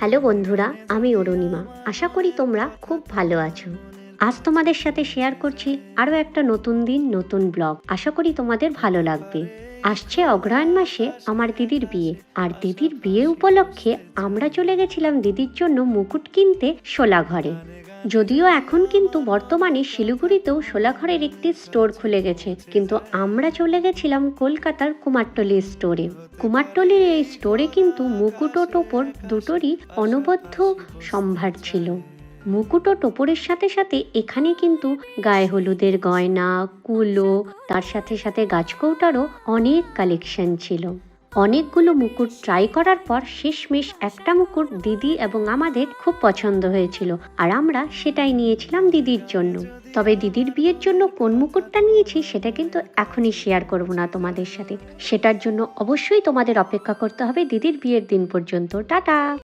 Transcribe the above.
Hello বন্ধুরা, আমি অরুণিমা। আশা করি তোমরা খুব ভালো আছো। আজ তোমাদের সাথে শেয়ার করছি আরও একটা নতুন দিন, নতুন ব্লগ। আশা করি তোমাদের ভালো লাগবে। আসছে অগ্রহায়ণ মাসে আমার দিদির বিয়ে, আর দিদির বিয়ে উপলক্ষে আমরা চলে গেছিলাম দিদির জন্য মুকুট কিনতে শোলাঘরে। যদিও এখন কিন্তু বর্তমানে শিলিগুড়িতেও শোলাঘরের একটি স্টোর খুলে গেছে, কিন্তু আমরা চলে গেছিলাম কলকাতার কুমারটলি স্টোরে। কুমারটলির এই স্টোরে কিন্তু মুকুট ও টোপর দুটোরই অনবদ্য সম্ভার ছিল। মুকুট ও টোপরের সাথে সাথে এখানে কিন্তু গায়ে হলুদের গয়না, কুলো, তার সাথে সাথে গাছকৌটারও অনেক কালেকশন ছিল। অনেকগুলো মুকুট ট্রাই করার পর শেষমেশ একটা মুকুট দিদি এবং আমাদের খুব পছন্দ হয়েছিল, আর আমরা সেটাই নিয়েছিলাম দিদির জন্য। তবে দিদির বিয়ের জন্য কোন মুকুটটা নিয়েছি সেটা কিন্তু এখনই শেয়ার করব না তোমাদের সাথে। সেটার জন্য অবশ্যই তোমাদের অপেক্ষা করতে হবে দিদির বিয়ের দিন পর্যন্ত। টাটা।